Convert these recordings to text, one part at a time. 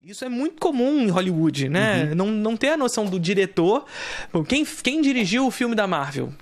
Isso é muito comum em Hollywood, né? Não ter a noção do diretor. Bom, quem dirigiu o filme da Marvel?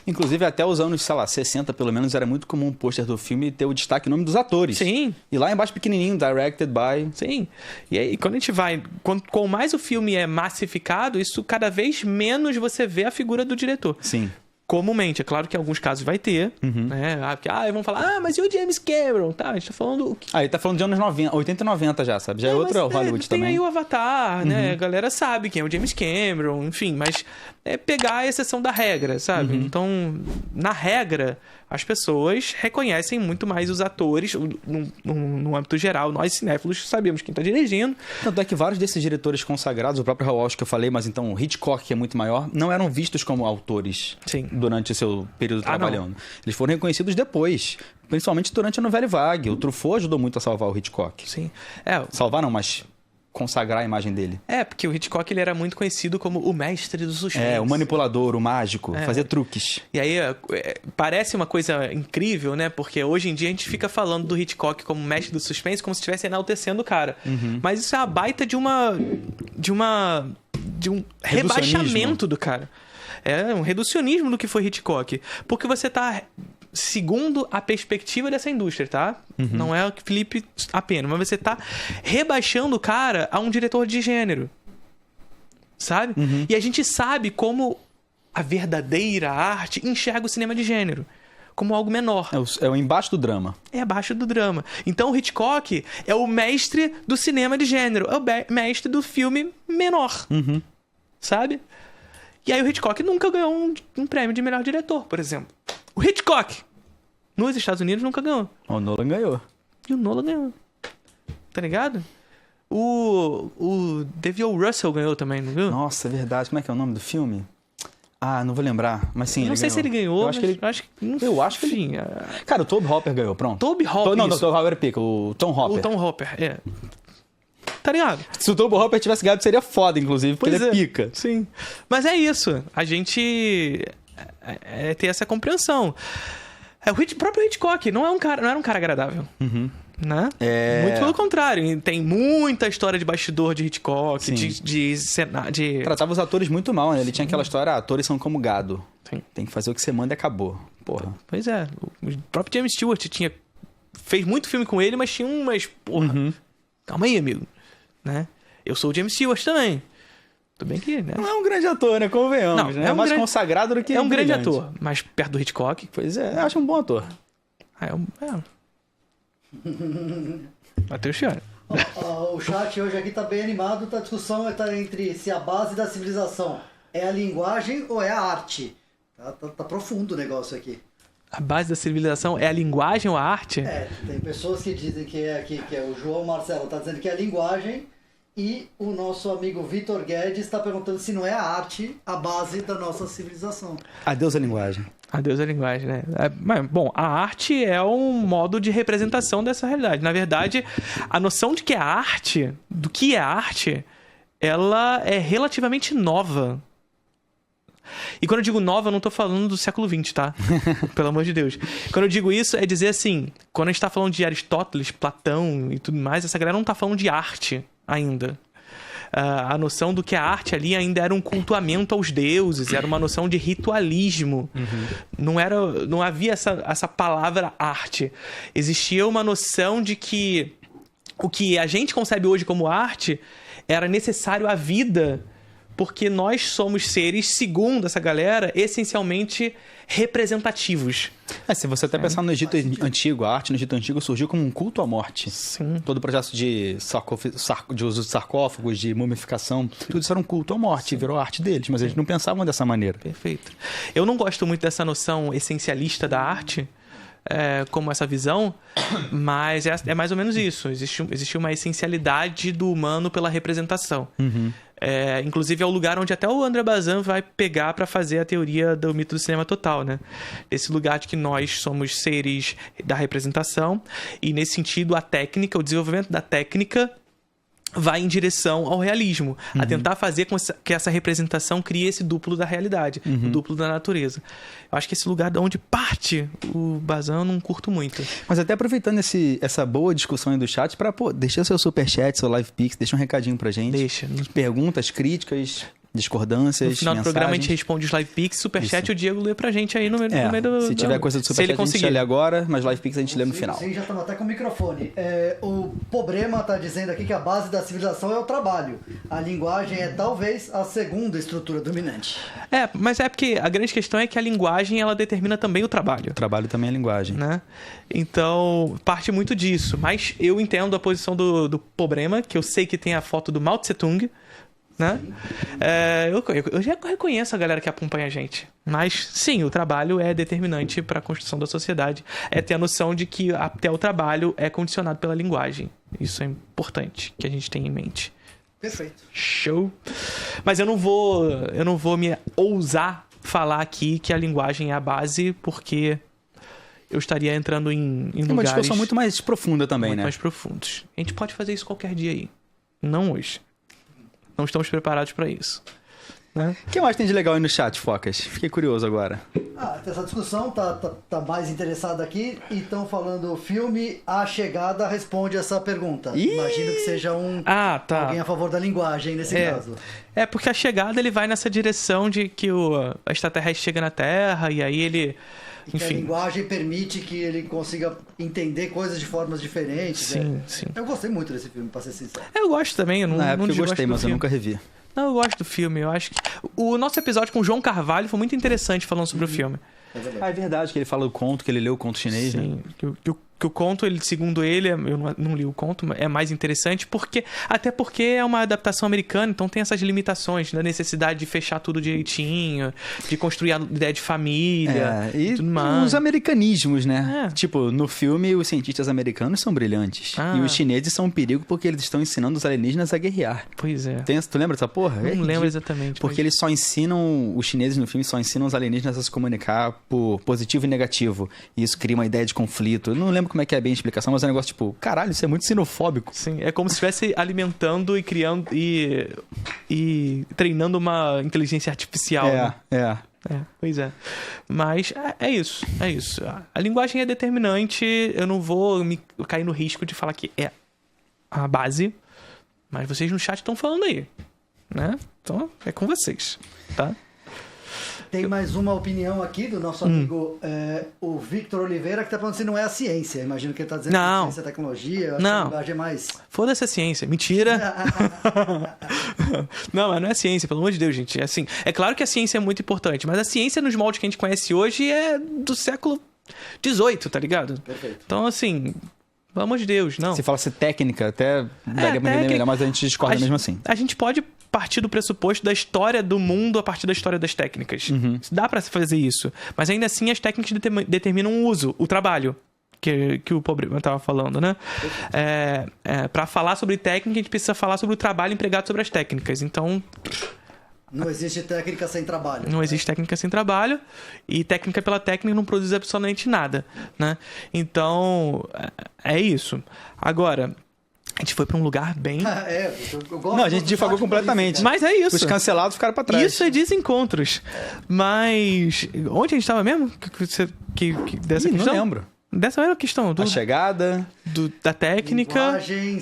Inclusive, até os anos, sei lá, 60 pelo menos, era muito comum o pôster do filme ter o destaque o nome dos atores. Sim. E lá embaixo pequenininho, directed by... Sim. E aí, quando a gente vai... Quanto mais o filme é massificado, isso cada vez menos você vê a figura do diretor. Sim. Comumente, é claro que em alguns casos vai ter, né? Porque, vão falar, mas e o James Cameron? Tá, a gente tá falando... Aí tá falando de anos 90, 80 e 90 já, sabe? Já é outro Hollywood tem também. Tem aí o Avatar, né? A galera sabe quem é o James Cameron, enfim, mas é pegar a exceção da regra, sabe? Então, na regra, as pessoas reconhecem muito mais os atores, no âmbito geral. Nós, cinéfilos, sabemos quem tá dirigindo. Tanto é que vários desses diretores consagrados, o próprio Hal Walsh que eu falei, mas então o Hitchcock, que é muito maior, não eram vistos como autores. Sim. Durante o seu período trabalhando. Eles foram reconhecidos depois, principalmente durante a novela Vague. O Truffaut ajudou muito a salvar o Hitchcock. Sim. Salvar não, mas consagrar a imagem dele. Porque o Hitchcock ele era muito conhecido como o mestre do suspense. O manipulador, o mágico, fazia truques. E aí, parece uma coisa incrível, né? Porque hoje em dia a gente fica falando do Hitchcock como mestre do suspense como se estivesse enaltecendo o cara. Mas isso é a baita de um rebaixamento do cara. É um reducionismo do que foi Hitchcock. Porque você tá segundo a perspectiva dessa indústria, tá? Não é o Felipe apenas, mas você tá rebaixando o cara a um diretor de gênero. Sabe? E a gente sabe como a verdadeira arte enxerga o cinema de gênero. Como algo menor. É o embaixo do drama. É abaixo do drama. Então o Hitchcock é o mestre do cinema de gênero. É o mestre do filme menor. Sabe? E aí o Hitchcock nunca ganhou um prêmio de melhor diretor, por exemplo. O Hitchcock, nos Estados Unidos, nunca ganhou. O Nolan ganhou. E o Nolan ganhou. Tá ligado? O David O. Russell ganhou também, não viu? Nossa, é verdade. Como é que é o nome do filme? Não vou lembrar. Mas sim, não sei se ele ganhou. Eu acho que ele... Eu acho que ele... Cara, o Tobe Hopper ganhou, pronto. Tobe Hopper. Não, o Tobe Hopper pica. O Tom Hopper. O Tom Hopper, Tá ligado? Se o Tobe Hopper tivesse ganhado, seria foda, inclusive, porque ele é pica. Sim. Mas é isso. A gente ter essa compreensão. O próprio Hitchcock não era um cara agradável. Né? Muito pelo contrário. Tem muita história de bastidor de Hitchcock, de... Tratava os atores muito mal, né? Ele tinha aquela história, atores são como gado. Sim. Tem que fazer o que você manda e acabou. Porra. Pois é. O próprio James Stewart fez muito filme com ele, mas tinha umas... Porra, calma aí, amigo. Né? Eu sou o James Stewart também. Tudo bem que, né? Não é um grande ator, né? Convenhamos, né? É mais consagrado do que é um grande ator, mas perto do Hitchcock... Pois é, eu acho um bom ator. Matheus Chiara. O chat hoje aqui tá bem animado, a discussão tá entre se a base da civilização é a linguagem ou é a arte. Tá profundo o negócio aqui. A base da civilização é a linguagem ou a arte? Tem pessoas que dizem que é o João Marcelo tá dizendo que é a linguagem, e o nosso amigo Vitor Guedes está perguntando se não é a arte a base da nossa civilização. Adeus à linguagem. Adeus à linguagem, né? Mas, bom, a arte é um modo de representação dessa realidade. Na verdade, a noção de que é arte, do que é arte, ela é relativamente nova. E quando eu digo nova, eu não tô falando do século XX, tá? Pelo amor de Deus. Quando eu digo isso, é dizer assim, quando a gente tá falando de Aristóteles, Platão e tudo mais, essa galera não tá falando de arte ainda. A noção do que a arte ali ainda era um cultuamento aos deuses, era uma noção de ritualismo. Não havia essa palavra arte. Existia uma noção de que o que a gente concebe hoje como arte era necessário à vida, porque nós somos seres, segundo essa galera, essencialmente representativos. Se você até pensar no Egito Antigo, a arte no Egito Antigo surgiu como um culto à morte. Sim. Todo o processo de uso de sarcófagos, de mumificação, tudo isso era um culto à morte, virou a arte deles, mas eles não pensavam dessa maneira. Perfeito. Eu não gosto muito dessa noção essencialista da arte, como essa visão, mas é mais ou menos isso. Existe uma essencialidade do humano pela representação. Inclusive é o lugar onde até o André Bazin vai pegar para fazer a teoria do mito do cinema total, né? Esse lugar de que nós somos seres da representação, e nesse sentido a técnica, o desenvolvimento da técnica vai em direção ao realismo, a tentar fazer com que essa representação crie esse duplo da realidade, o duplo da natureza. Eu acho que esse lugar de onde parte o Bazin eu não curto muito. Mas até aproveitando essa boa discussão aí do chat, deixa seu superchat, seu live pix, deixa um recadinho pra gente. Deixa. Perguntas, críticas, discordâncias, no final do programa a gente responde os live pix, superchat e o Diego lê pra gente aí no meio do... Se tiver coisa do superchat a gente lê agora, mas live pix a gente lê no final. Sim, já estamos até com o microfone. O Problema está dizendo aqui que a base da civilização é o trabalho. A linguagem é talvez a segunda estrutura dominante. Mas é porque a grande questão é que a linguagem ela determina também o trabalho. O trabalho também é linguagem. Né? Então, parte muito disso. Mas eu entendo a posição do Problema, que eu sei que tem a foto do Mao Tse Tung, né? Eu já reconheço a galera que acompanha a gente. Mas, sim, o trabalho é determinante para a construção da sociedade. É ter a noção de que até o trabalho é condicionado pela linguagem. Isso é importante que a gente tenha em mente. Perfeito. Show. Mas eu não vou me ousar falar aqui que a linguagem é a base, porque eu estaria entrando em lugares... uma discussão muito mais profunda também, muito mais profundos. A gente pode fazer isso qualquer dia aí. Não hoje. Não estamos preparados para isso. Né? O que mais tem de legal aí no chat, Focas? Fiquei curioso agora. Essa discussão tá mais interessada aqui e estão falando o filme A Chegada responde essa pergunta. Imagino que seja alguém a favor da linguagem nesse caso. Porque A Chegada ele vai nessa direção de que o extraterrestre chega na Terra e aí ele... Enfim. Que a linguagem permite que ele consiga entender coisas de formas diferentes. Sim. Eu gostei muito desse filme, pra ser sincero. Eu gosto também. Na época eu gostei, mas eu nunca revi. Não, eu gosto do filme. Eu acho que o nosso episódio com o João Carvalho foi muito interessante falando sobre o filme. É verdade que ele fala o conto, que ele leu o conto chinês. Sim, né? que o conto, segundo ele, eu não li o conto, é mais interessante até porque é uma adaptação americana, então tem essas limitações, da necessidade de fechar tudo direitinho, de construir a ideia de família e tudo mais. Os americanismos, né? Tipo, no filme os cientistas americanos são brilhantes e os chineses são um perigo porque eles estão ensinando os alienígenas a guerrear. Pois é. Tu lembra dessa porra? Não lembro exatamente. Porque eles os chineses no filme só ensinam os alienígenas a se comunicar por positivo e negativo, e isso cria uma ideia de conflito. Eu não lembro como é que é bem a explicação, mas é um negócio tipo, caralho, isso é muito xenofóbico. Sim, é como se estivesse alimentando e criando e treinando uma inteligência artificial. Pois é. Mas é isso. A linguagem é determinante, eu não vou cair no risco de falar que é a base, mas vocês no chat estão falando aí, né? Então, é com vocês, tá? Tem mais uma opinião aqui do nosso amigo, o Victor Oliveira, que está falando se não é a ciência. Imagino que ele está dizendo que a ciência é a tecnologia. Eu acho que a linguagem é mais... Foda-se a ciência. Mentira. Não, mas não é a ciência, pelo amor de Deus, gente. Assim, é claro que a ciência é muito importante, mas a ciência nos moldes que a gente conhece hoje é do século XVIII, tá ligado? Perfeito. Então, assim... Pelo amor de Deus, não. Se falasse técnica, até daria pra entender melhor, mas a gente discorda mesmo assim. A gente pode partir do pressuposto da história do mundo a partir da história das técnicas. Dá pra fazer isso. Mas ainda assim as técnicas determinam o uso, o trabalho. Que o Problema estava falando, né? Para falar sobre técnica, a gente precisa falar sobre o trabalho empregado sobre as técnicas. Então... Não existe técnica sem trabalho. Não existe técnica sem trabalho. E técnica pela técnica não produz absolutamente nada, né? Então, é isso. Agora, a gente foi pra um lugar bem... eu gosto. Não, a gente divagou completamente. Isso, mas é isso. Os cancelados ficaram pra trás. Isso é desencontros. Mas... Onde a gente tava mesmo? Dessa questão? Não lembro. Dessa era a questão. A chegada. Da técnica. Linguagem,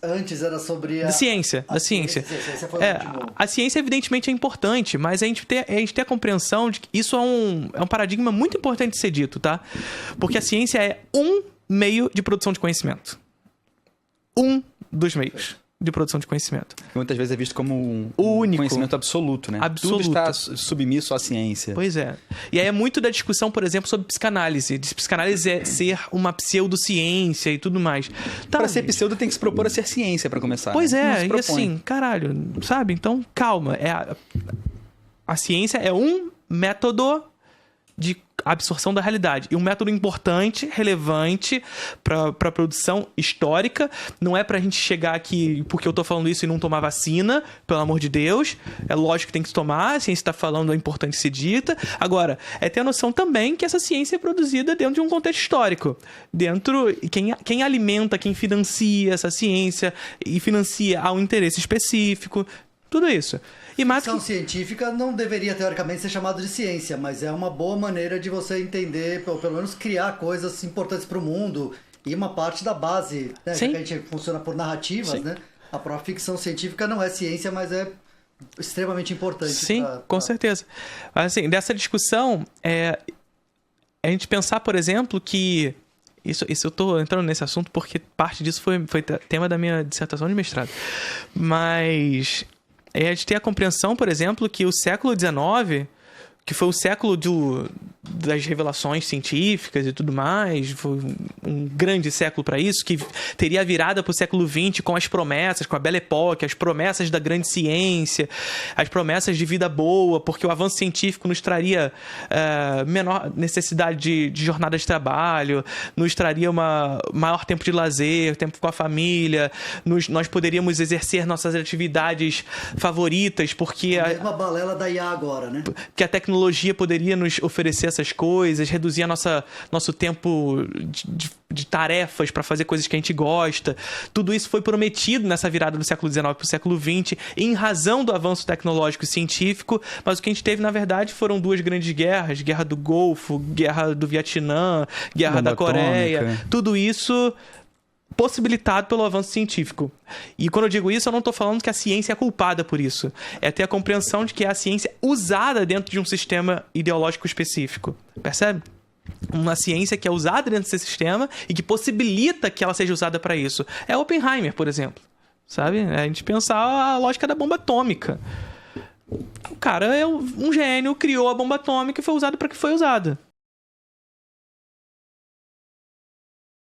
antes era sobre Da ciência. Ciência foi ótimo. A ciência, evidentemente, é importante, mas a gente tem a compreensão de que isso é um paradigma muito importante de ser dito, tá? Porque a ciência é um meio de produção de conhecimento. Um dos meios de produção de conhecimento. Muitas vezes é visto como um único conhecimento absoluto, né? Absoluto. Tudo está submisso à ciência. Pois é. E aí é muito da discussão, por exemplo, sobre psicanálise. Psicanálise é ser uma pseudociência e tudo mais. Tá, para ser pseudo tem que se propor a ser ciência para começar. Pois né? e assim, caralho, sabe? Então, calma. A ciência é um método de absorção da realidade. E um método importante, relevante para a produção histórica. Não é pra gente chegar aqui porque eu tô falando isso e não tomar vacina, pelo amor de Deus. É lógico que tem que tomar, a ciência está falando, é importante ser dita. Agora, é ter a noção também que essa ciência é produzida dentro de um contexto histórico. Quem alimenta, quem financia essa ciência e financia a um interesse específico, tudo isso. E ficção científica não deveria, teoricamente, ser chamado de ciência, mas é uma boa maneira de você entender, ou pelo menos criar coisas importantes para o mundo, e uma parte da base, né? Que a gente funciona por narrativas, Sim. né? A própria ficção científica não é ciência, mas é extremamente importante. Sim, com certeza. Assim, dessa discussão, a gente pensar, por exemplo, que... Isso eu tô entrando nesse assunto porque parte disso foi tema da minha dissertação de mestrado. Mas... a gente tem a compreensão, por exemplo, que o século XIX, que foi o século das revelações científicas e tudo mais, foi um grande século para isso, que teria a virada para o século XX com as promessas, com a Belle Époque, as promessas da grande ciência, as promessas de vida boa, porque o avanço científico nos traria menor necessidade de jornada de trabalho, nos traria maior tempo de lazer, tempo com a família, nós poderíamos exercer nossas atividades favoritas, porque... a mesma balela da IA agora, né? Que a tecnologia poderia nos oferecer essas coisas, reduzir nosso tempo de tarefas para fazer coisas que a gente gosta. Tudo isso foi prometido nessa virada do século XIX para o século XX, em razão do avanço tecnológico e científico, mas o que a gente teve, na verdade, foram duas grandes guerras, Guerra do Golfo, Guerra do Vietnã, Guerra da Coreia, atômica. Tudo isso possibilitado pelo avanço científico. E quando eu digo isso, eu não estou falando que a ciência é culpada por isso. É ter a compreensão de que é a ciência usada dentro de um sistema ideológico específico. Percebe? Uma ciência que é usada dentro desse sistema e que possibilita que ela seja usada para isso. É Oppenheimer, por exemplo. Sabe? É a gente pensar a lógica da bomba atômica. O cara é um gênio, criou a bomba atômica e foi usado para que foi usada.